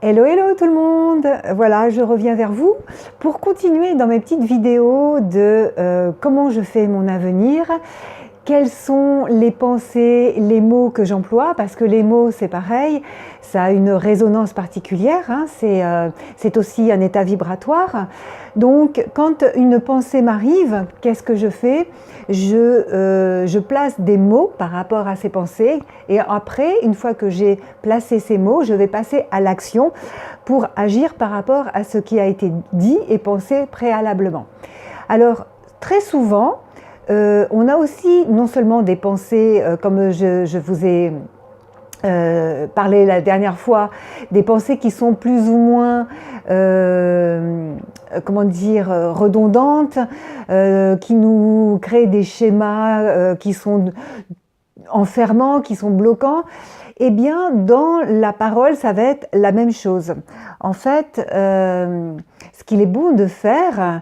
Hello, hello tout le monde! Voilà, je reviens vers vous pour continuer dans mes petites vidéos de comment je fais mon avenir, quelles sont les pensées, les mots que j'emploie, parce que les mots c'est pareil, ça a une résonance particulière, hein, c'est aussi un état vibratoire. Donc quand une pensée m'arrive, qu'est-ce que je fais? Je place des mots par rapport à ces pensées et après, une fois que j'ai placé ces mots, je vais passer à l'action pour agir par rapport à ce qui a été dit et pensé préalablement. Alors très souvent, on a aussi non seulement des pensées, comme je vous ai parlé la dernière fois, des pensées qui sont plus ou moins, comment dire, redondantes, qui nous créent des schémas qui sont enfermants, qui sont bloquants. Eh bien, dans la parole, ça va être la même chose. En fait, ce qu'il est bon de faire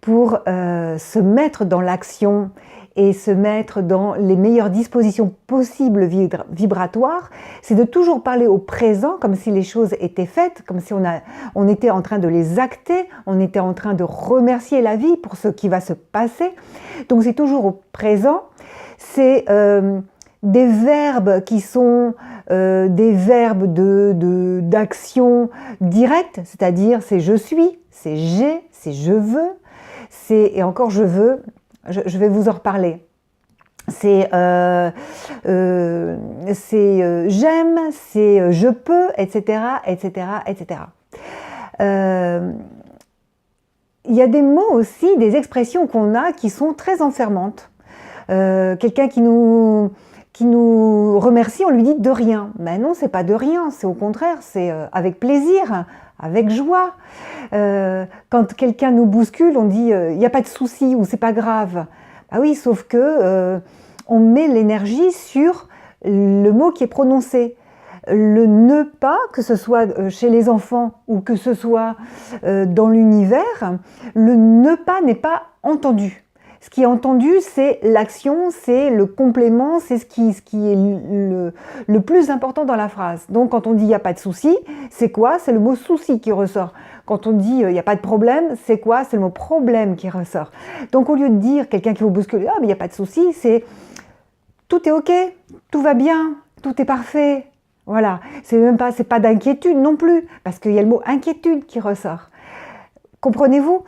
pour se mettre dans l'action et se mettre dans les meilleures dispositions possibles vibratoires, c'est de toujours parler au présent comme si les choses étaient faites, comme si on était en train de les acter, on était en train de remercier la vie pour ce qui va se passer. Donc c'est toujours au présent. C'est des verbes qui sont des verbes d'action directe, c'est-à-dire c'est je suis, c'est j'ai, c'est je veux, et encore je veux, je vais vous en reparler. C'est j'aime, c'est je peux, etc., etc., etc. Il y a des mots aussi, des expressions qu'on a qui sont très enfermantes. Quelqu'un qui nous remercie, on lui dit de rien. Mais non, c'est pas de rien, c'est au contraire, c'est avec plaisir, avec joie. Quand quelqu'un nous bouscule, on dit il n'y a pas de souci ou c'est pas grave. Bah oui, sauf que on met l'énergie sur le mot qui est prononcé. Le ne pas, que ce soit chez les enfants ou que ce soit dans l'univers, le ne pas n'est pas entendu. Ce qui est entendu, c'est l'action, c'est le complément, c'est ce qui est le plus important dans la phrase. Donc quand on dit « il n'y a pas de souci », c'est quoi? C'est le mot « souci » qui ressort. Quand on dit « il n'y a pas de problème », c'est quoi? C'est le mot « problème » qui ressort. Donc au lieu de dire quelqu'un qui vous bouscule « ah mais il n'y a pas de souci », c'est « tout est ok, tout va bien, tout est parfait ». Voilà, c'est pas d'inquiétude non plus, parce qu'il y a le mot « inquiétude » qui ressort. Comprenez-vous?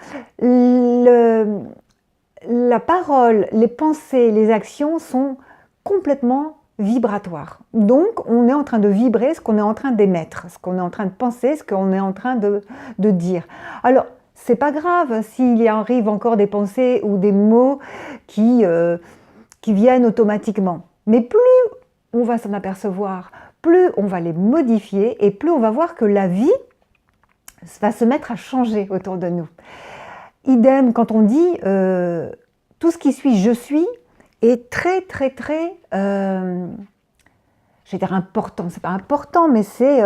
La parole, les pensées, les actions sont complètement vibratoires. Donc, on est en train de vibrer ce qu'on est en train d'émettre, ce qu'on est en train de penser, ce qu'on est en train de dire. Alors, c'est pas grave s'il y arrive encore des pensées ou des mots qui viennent automatiquement. Mais plus on va s'en apercevoir, plus on va les modifier et plus on va voir que la vie va se mettre à changer autour de nous. Idem, quand on dit tout ce qui suit « je suis » est très, très, très, je vais dire important, c'est pas important, mais c'est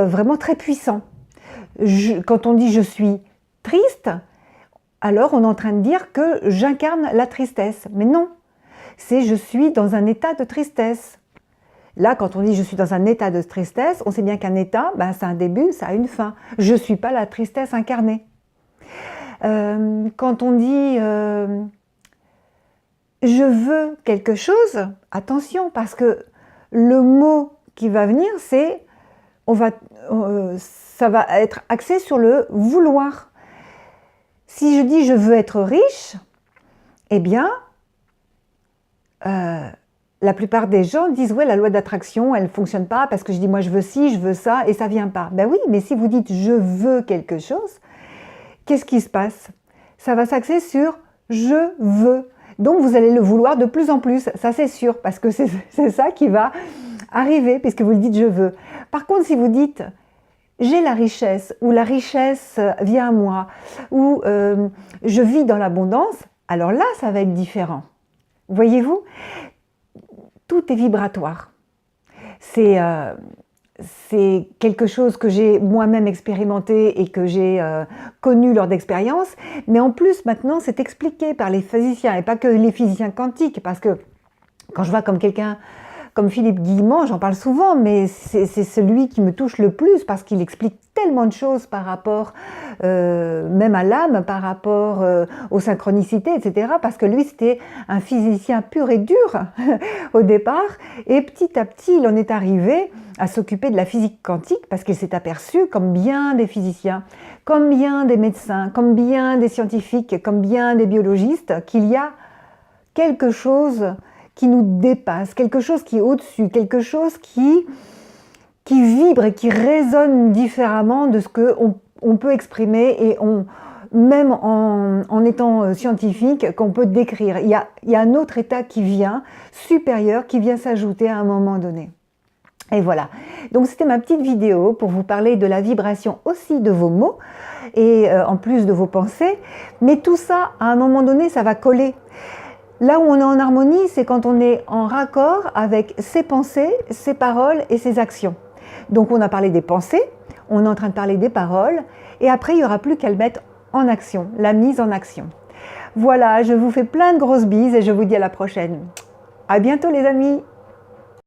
vraiment très puissant. Quand on dit « je suis triste », alors on est en train de dire que j'incarne la tristesse. Mais non, c'est « je suis dans un état de tristesse ». Là, quand on dit « je suis dans un état de tristesse », on sait bien qu'un état, ben, c'est un début, ça a une fin. Je ne suis pas la tristesse incarnée. Quand on dit je veux quelque chose, attention, parce que le mot qui va venir, c'est ça va être axé sur le vouloir. Si je dis je veux être riche, eh bien, la plupart des gens disent ouais, la loi d'attraction, elle ne fonctionne pas parce que je dis moi je veux ci, je veux ça et ça ne vient pas. Ben oui, mais si vous dites je veux quelque chose, qu'est-ce qui se passe? Ça va s'axer sur « je veux ». Donc, vous allez le vouloir de plus en plus, ça c'est sûr, parce que c'est ça qui va arriver, puisque vous le dites « je veux ». Par contre, si vous dites « j'ai la richesse » ou « la richesse vient à moi » ou « je vis dans l'abondance », alors là, ça va être différent. Voyez-vous? Tout est vibratoire. C'est quelque chose que j'ai moi-même expérimenté et que j'ai connu lors d'expériences, mais en plus maintenant c'est expliqué par les physiciens, et pas que les physiciens quantiques, parce que quand je vois comme quelqu'un comme Philippe Guillemot, j'en parle souvent, mais c'est celui qui me touche le plus parce qu'il explique tellement de choses par rapport même à l'âme, par rapport aux synchronicités, etc. Parce que lui, c'était un physicien pur et dur au départ, et petit à petit, il en est arrivé à s'occuper de la physique quantique parce qu'il s'est aperçu, comme bien des physiciens, comme bien des médecins, comme bien des scientifiques, comme bien des biologistes, qu'il y a quelque chose qui nous dépasse, quelque chose qui est au-dessus, quelque chose qui vibre et qui résonne différemment de ce qu'on peut exprimer et même en étant scientifique, qu'on peut décrire. Il y a un autre état qui vient, supérieur, qui vient s'ajouter à un moment donné. Et voilà, donc c'était ma petite vidéo pour vous parler de la vibration aussi de vos mots et en plus de vos pensées, mais tout ça, à un moment donné, ça va coller. Là où on est en harmonie, c'est quand on est en raccord avec ses pensées, ses paroles et ses actions. Donc on a parlé des pensées, on est en train de parler des paroles, et après il n'y aura plus qu'à le mettre en action, la mise en action. Voilà, je vous fais plein de grosses bises et je vous dis à la prochaine. À bientôt les amis!